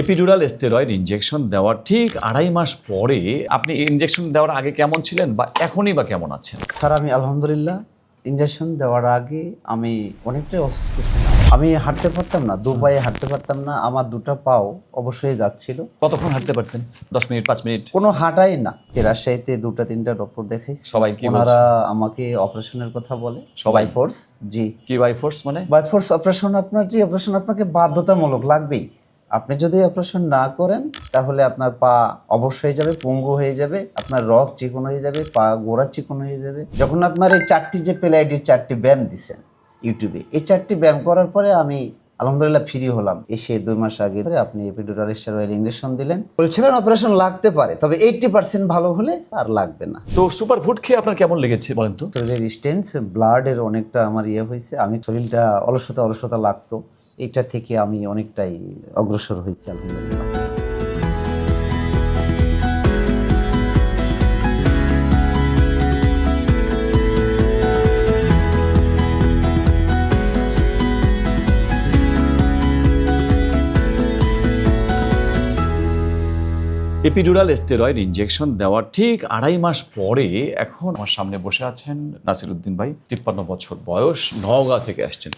Epidural steroid injection দেওয়ার ঠিক 2.5 মাস পরে আপনি ইনজেকশন দেওয়ার আগে কেমন ছিলেন বা এখনই বা কেমন আছেন? স্যার আমি আলহামদুলিল্লাহ ইনজেকশন দেওয়ার আগে আমি অনেকটাই অসুস্থ ছিলাম। আমি হাঁটতে পারতাম না, দু পায়ে হাঁটতে পারতাম না, আমার দুটো পাও অবশ্যই যাচ্ছিল। কতক্ষণ হাঁটতে পারতেন? 10 মিনিট, 5 মিনিট? কোনো হাঁটাই না। রাজশাহীতে 2-3টা ডক্টর দেখাইছি, সবাই কি ওনারা আমাকে অপারেশনের কথা বলে। সবাই? ফোর্স, জি। কি বাই ফোর্স মানে? বাই ফোর্স অপারেশন, আপনার যে অপারেশন আপনাকে বাধ্যতামূলক লাগবেই। আপনি যদি অপারেশন না করেন তাহলে আপনার পা অবশ্যই যাবে, পঙ্গু হয়ে যাবে, আপনার রগ চিকন হয়ে যাবে, পা গোড়া চিকন হয়ে যাবে। যখন আপনার এই 4টি যে পেলাইডির 4টি ব্যায়াম দিচ্ছেন ইউটিউবে, এই 4টি ব্যায়াম করার পরে আমি আলহামদুলিল্লাহ ফ্রি হলাম। এসে 2 মাস আগে আপনি এপিডুরাল স্টেরয়েড ইনজেকশন দিলেন, বলছিলেন অপারেশন লাগতে পারে, তবে 80% ভালো হলে আর লাগবে না। তো সুপার ফুড খেয়ে আপনার কেমন লেগেছে বলেন তো? শরীরের স্টেন্স, ব্লাডের অনেকটা আমার হয়েছে। আমি শরীরটা অলসতা লাগতো, এটা থেকে আমি অনেকটাই অগ্রসর হয়েছি আলহামদুলিল্লাহ। এপিডুরাল স্টেরয়েড ইনজেকশন দেওয়ার ঠিক 2.5 মাস পরে এখন আমার সামনে বসে আছেন নাসিরউদ্দিন ভাই, 53 বছর বয়স, নওগাঁ থেকে আসছেন।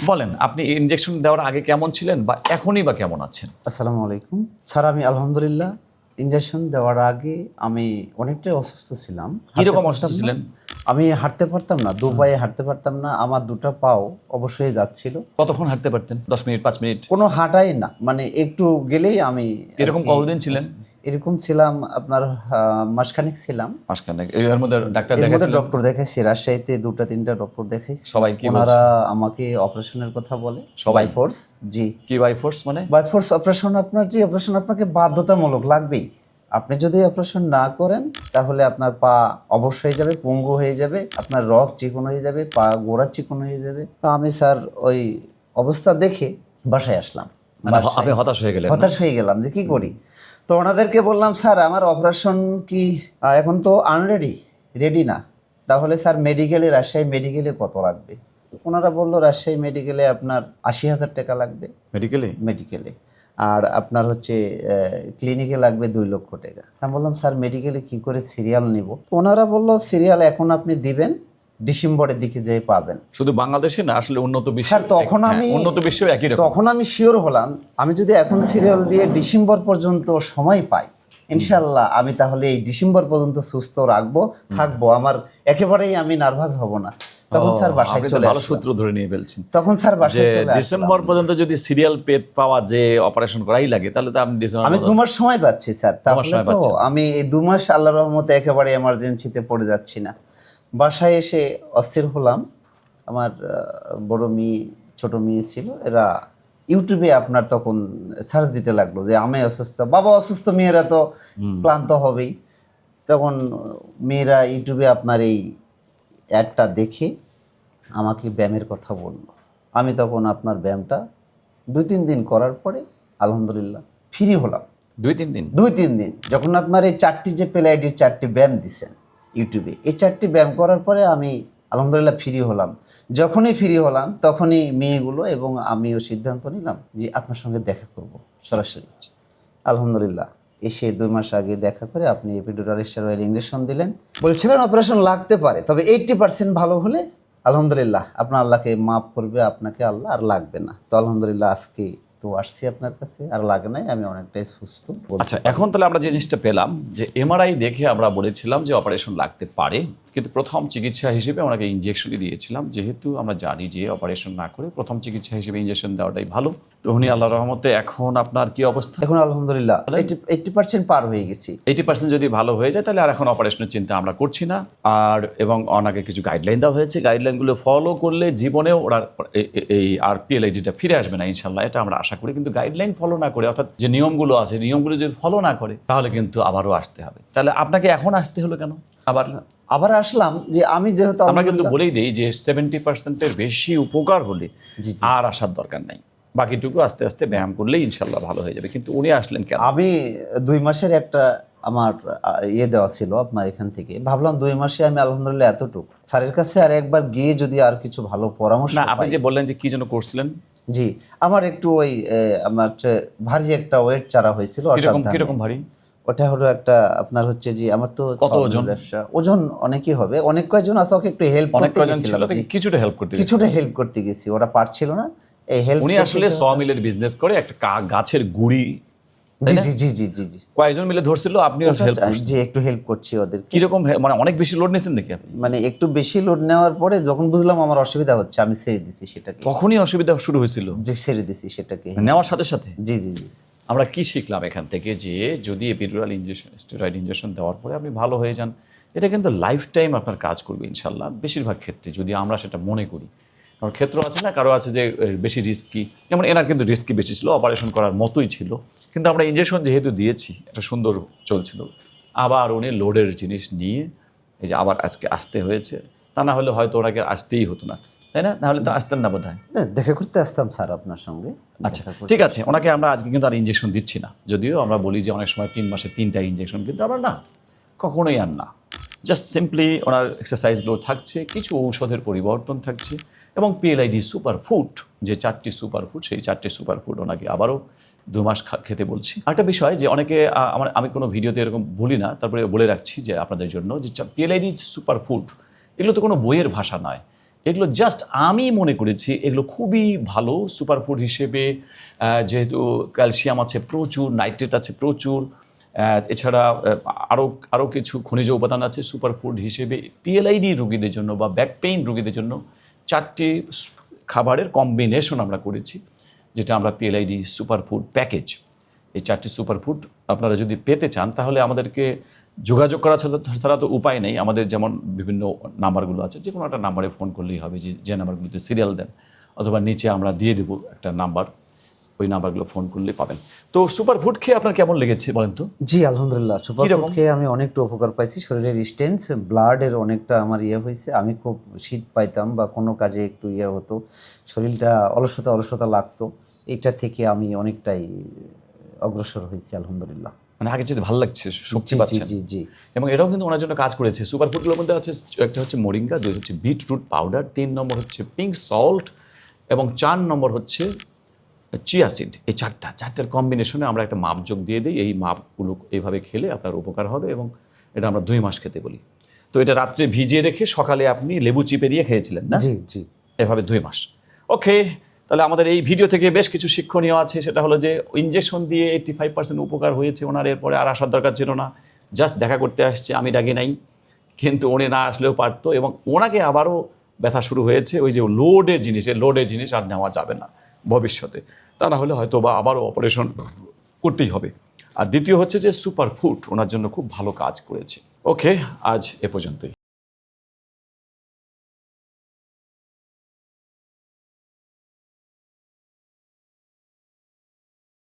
বলেন, আপনি ইনজেকশন দেওয়ার আগে কেমন ছিলেন বা এখনই বা কেমন আছেন? আসসালামু আলাইকুম স্যার, আমি আলহামদুলিল্লাহ ইনজেকশন দেওয়ার আগে আমি অনেকটাই অসুস্থ ছিলাম। কিরকম অসুস্থ ছিলেন? আমি হাঁটতে পারতাম না, দু পায়ে হাঁটতে পারতাম না, আমার দুটো পাও অবশ্যই যাচ্ছিল। কতক্ষণ হাঁটতে পারতেন? 10 মিনিট, 5 মিনিট? কোনো হাঁটাই না, মানে একটু গেলেই আমি এরকম কতদিন ছিলেন? এরকম ছিলাম আপনার মাসখানেক ছিলাম। মাসখানেক। এর মধ্যে ডাক্তার এর মধ্যে দেখাইছিলেন? ডক্টর দেখাইছি, রাজশাহীতে 2-3টা ডক্টর দেখাইছি। সবাই কি ওনারা আমাকে অপারেশনের কথা বলে। সবাই? বাই ফোর্স, জি। কি বাই ফোর্স মানে? বাই ফোর্স অপারেশন, আপনার যে অপারেশন আপনাকে বাধ্যতামূলক লাগবেই। আপনি যদি অপারেশন না করেন তাহলে আপনার পা অবশ্যই যাবে, পঙ্গু হয়ে যাবে, আপনার রগ চিকন হয়ে যাবে, পা গোড়া চিকন হয়ে যাবে। তো আমি স্যার ওই অবস্থা দেখে বাসায় আসলাম। মানে আপনি হতাশ হয়ে গেলেন? হতাশ হয়ে গেলাম যে কি করি। তো ওনাদেরকে বললাম, স্যার আমার অপারেশন কি এখন তো রেডি না, তাহলে স্যার মেডিকেলে, রাজশাহী মেডিকেলে কত লাগবে? ওনারা বললো রাজশাহী মেডিকেলে আপনার 80,000 টাকা লাগবে মেডিকেলে, আর আপনার হচ্ছে ক্লিনিকে লাগবে 2 লক্ষ টাকা। আমি বললাম স্যার মেডিকেলে কি করে সিরিয়াল নিব? ওনারা বললো সিরিয়াল এখন আপনি দিবেন, ডিসেম্বরের দিকে যেয়ে পাবেন। শুধু বাংলাদেশে না, আসলে উন্নত বিশ্বে। স্যার তখন আমি উন্নত বিশ্বেও একই রকম। তখন আমি শিওর হলাম, আমি যদি এখন সিরিয়াল দিয়ে ডিসেম্বর পর্যন্ত সময় পাই, ইনশাল্লাহ আমি তাহলে এই ডিসেম্বর পর্যন্ত সুস্থ থাকবো, আমার একেবারেই আমি নার্ভাস হব না। তখন স্যার বাসায় চলে ভালো সূত্র ধরে নিয়ে ফেলছেন। তখন স্যার বাসায় চলে ডিসেম্বর পর্যন্ত যদি সিরিয়াল পেট পাওয়া যে অপারেশন করাই লাগে, তাহলে তো আমি 2 মাস সময় পাচ্ছি স্যার। তাহলে তো আমি এই 2 মাস আল্লাহর রহমতে একেবারে এমার্জেন্সিতে পড়ে যাচ্ছি না। বাসায় এসে অস্থির হলাম। আমার বড় মেয়ে, ছোট মেয়ে ছিল, এরা ইউটিউবে আপনার তখন সার্চ দিতে লাগলো যে আমি অসুস্থ, বাবা অসুস্থ, মেয়েরা তো ক্লান্ত হবেই। তখন মেয়েরা ইউটিউবে আপনার এই অ্যাডটা দেখে আমাকে ব্যায়ামের কথা বলল। আমি তখন আপনার ব্যায়ামটা 2-3 দিন করার পরে আলহামদুলিল্লাহ ফ্রি হলাম। 2-3 দিন? 2-3 দিন। যখন আপনার এই 4টি যে পেলাইডির 4টি ব্যায়াম দিচ্ছেন ইউটিউবে, এই 4টি ব্যায়াম করার পরে আমি আলহামদুলিল্লাহ ফ্রি হলাম। যখনই ফ্রি হলাম তখনই মেয়েগুলো এবং আমিও সিদ্ধান্ত নিলাম যে আপনার সঙ্গে দেখা করব সরাসরি। আলহামদুলিল্লাহ এসে 2 মাস আগে দেখা করে আপনি এপিডুরাল স্টেরয়েড ইনজেকশন দিলেন, বলছিলেন অপারেশন লাগতে পারে, তবে 80% ভালো হলে আলহামদুলিল্লাহ আপনার আল্লাহকে মাফ করবে, আপনাকে আল্লাহ, আর লাগবে না। তো আলহামদুলিল্লাহ আজকে তো আসছি আপনার কাছে, আর লাগে নাই, আমি অনেকটাই সুস্থ। আচ্ছা, এখন তাহলে আমরা যে জিনিসটা পেলাম যে এমআরআই দেখে আমরা বলেছিলাম যে অপারেশন লাগতে পারে, কিন্তু প্রথম চিকিৎসা হিসেবে ওনাকে ইনজেকশনই দিয়েছিলাম, যেহেতু আমরা জানি যে অপারেশন না করে প্রথম চিকিৎসা হিসেবে ইনজেকশন দেওয়াটাই ভালো। তো উনি আল্লাহর রহমতে এখন আপনার কি অবস্থা? এখন আলহামদুলিল্লাহ 80% পার হয়ে গেছি। 80% যদি ভালো হয়ে যায় তাহলে আর এখন অপারেশনের চিন্তা আমরা করছি না। আর এবং ওনাকে কিছু গাইডলাইন দেওয়া হয়েছে, গাইডলাইনগুলো ফলো করলে জীবনেও ওরা এই আর পিএলআইডিটা ফিরে আসবে না ইনশাল্লাহ, এটা আমরা আশা করি। কিন্তু গাইডলাইন ফলো না করে, অর্থাৎ যে নিয়মগুলো আছে, নিয়মগুলো যদি ফলো না করে তাহলে কিন্তু আবারও আসতে হবে। তাহলে আপনাকে এখন আসতে হলো কেন আবার আসলাম যে আমি যেহেতু আমরা কিন্তু বলেই দিই যে 70%-এর বেশি উপকার হলে আর আসার দরকার নাই, বাকিটুকু আস্তে আস্তে ব্যায়াম করলেই ইনশাল্লাহ ভালো হয়ে যাবে। কিন্তু উনি আসলেন কেন? আমি 2 মাসের একটা আমার দেওয়া ছিল আপনার এখান থেকে, ভাবলাম 2 মাসে আমি আলহামদুলিল্লাহ এতটুকু স্যারের কাছে আর একবার গিয়ে যদি আর কিছু ভালো পরামর্শ না, আপনি যে বললেন যে কি যেন করছিলেন, জি, আমার একটু ওই আমার ভারী একটা ওয়েট চারা হয়েছিল অসাবধানে। কিরকম ভারী? ওটা হলো একটা আপনার হচ্ছে যে আমার তো কত ছাগলের ওজন? ব্যবসা, ওজন অনেকই হবে, অনেক কয়জন আছে, ওকে একটু হেল্প অনেক করতে কজন গেছিলাম। ছিল, জি, কিছুটা হেল্প করতে গেছে। কিছুটা হেল্প করতে গেছি, ওরা পারছিল না, এই হেল্প উনি আসলে সমিলের বিজনেস করে, একটা গাছের গুড়ি। জি জি জি জি জি জি কয়েকজন মিলে ধরছিল, আপনিও হেল্প করছেন? জি, একটু হেল্প করছি ওদেরকে। কিরকম মানে অনেক বেশি লোড নিয়েছেন নাকি আপনি? মানে একটু বেশি লোড নেওয়ার পরে যখন বুঝলাম আমার অসুবিধা হচ্ছে, আমি ছেড়ে দিছি সেটাকে। তখনই অসুবিধা শুরু হয়েছিল যে ছেড়ে দিছি সেটাকে নেওয়ার সাথে সাথে? জি জি জি আমরা কি শিখলাম এখান থেকে, যে যদি এপিডুরাল ইনজেকশন, স্টেরয়েড ইনজেকশন দেওয়ার পরে আপনি ভালো হয়ে যান, এটা কিন্তু লাইফ টাইম আপনার কাজ করবে ইনশাল্লাহ, বেশিরভাগ ক্ষেত্রে যদি আমরা সেটা মনে করি। কারণ ক্ষেত্র আছে না, কারো আছে যে বেশি রিস্কি, যেমন এনার কিন্তু রিস্কি বেশি ছিল, অপারেশন করার মতোই ছিল, কিন্তু আমরা ইনজেকশন যেহেতু দিয়েছি, একটা সুন্দর চলছিল। আবার উনি লোডের জিনিস নিয়ে এই যে আবার আজকে আসতে হয়েছে, তা না হলে হয়তো ওনাকে আসতেই হতো না, তাই না? নাহলে তো আসতেন না বোধ হয়। দেখা করতে আসতাম স্যার আপনার সঙ্গে। আচ্ছা, ঠিক আছে, ওনাকে আমরা আজকে কিন্তু আর ইনজেকশন দিচ্ছি না, যদিও আমরা বলি যে অনেক সময় 3 মাসে 3টা ইনজেকশন, কিন্তু আমরা না, কখনোই আর না। জাস্ট সিম্পলি ওনার এক্সারসাইজগুলো থাকছে, কিছু ঔষধের পরিবর্তন থাকছে, এবং পিএলআইডি সুপার ফুড, যে 4টি সুপার ফুড, সেই 4টি সুপার ফুড ওনাকে আবারও 2 মাস খেতে বলছি। আরেকটা বিষয় যে অনেকে আমি কোনো ভিডিওতে এরকম বলি না, তারপরে বলে রাখছি যে আপনাদের জন্য, যে পিএলআইডি সুপার ফুড, এগুলো তো কোনো বইয়ের ভাষা নয়, এগুলো জাস্ট আমি মনে করেছি এগুলো খুবই ভালো সুপারফুড হিসেবে, যেহেতু ক্যালসিয়াম আছে প্রচুর, নাইট্রেট আছে প্রচুর, এছাড়া আরও কিছু খনিজ উপাদান আছে সুপারফুড হিসেবে। পিএলআইডি রোগীদের জন্য বা ব্যাক পেইন রোগীদের জন্য 4টি খাবারের কম্বিনেশন আমরা করেছি, যেটা আমরা পিএলআইডি সুপারফুড প্যাকেজ। এই 4টি সুপারফুড আপনারা যদি পেতে চান, তাহলে আমাদেরকে যোগাযোগ করা ছাড়া তো উপায় নেই। আমাদের যেমন বিভিন্ন নাম্বারগুলো আছে, যে কোনো একটা নাম্বারে ফোন করলেই হবে, যে নাম্বারগুলোতে সিরিয়াল দেন, অথবা নিচে আমরা দিয়ে দেবো একটা নাম্বার, ওই নাম্বারগুলো ফোন করলে পাবেন। তো সুপার ফুড খেয়ে আপনার কেমন লেগেছে বলেন তো? জি আলহামদুলিল্লাহ, সুপার ফুড খেয়ে আমি অনেকটা উপকার পাইছি, শরীরের স্ট্রেংথ, ব্লাডের অনেকটা আমার হয়েছে। আমি খুব শীত পাইতাম বা কোনো কাজে একটু হতো, শরীরটা অলসতা লাগতো, এটা থেকে আমি অনেকটাই অগ্রসর হয়েছি আলহামদুলিল্লাহ। মানে আগে যদি ভালো লাগছে, শক্তি জি পাচ্ছেন। জি জি এবং এটাও কিন্তু ওনার জন্য কাজ করেছে। সুপার ফুডগুলোর মধ্যে আছে, একটা হচ্ছে মোরিঙ্গা, 2 হচ্ছে বিটরুট পাউডার, 3 নম্বর হচ্ছে পিঙ্ক সল্ট, এবং 4 নম্বর হচ্ছে চিয়া সিড। এই 4টার কম্বিনেশনে আমরা একটা মাপ যোগ দিয়ে দিই। এই মাপগুলো এইভাবে খেলে আপনার উপকার হবে, এবং এটা আমরা 2 মাস খেতে বলি। তো এটা রাত্রে ভিজিয়ে রেখে সকালে আপনি লেবু চিপে দিয়ে খেয়েছিলেন না? জি জি এভাবে 2 মাস। ওকে, তাহলে আমাদের এই ভিডিও থেকে বেশ কিছু শিক্ষণীয় আছে। সেটা হলো যে ইনজেকশন দিয়ে 85% উপকার হয়েছে ওনার, এরপরে আর আসার দরকার ছিল না, জাস্ট দেখা করতে আসছে, আমি ডাকি নাই, কিন্তু উনি না আসলেও পারতো। এবং ওনাকে আবারও ব্যথা শুরু হয়েছে, ওই যে লোডের জিনিস আর নেওয়া যাবে না ভবিষ্যতে, তা না হলে হয়তো বা আবারও অপারেশন করতেই হবে। আর দ্বিতীয় হচ্ছে যে সুপার ফুড ওনার জন্য খুব ভালো কাজ করেছে। ওকে, আজ এ পর্যন্তই।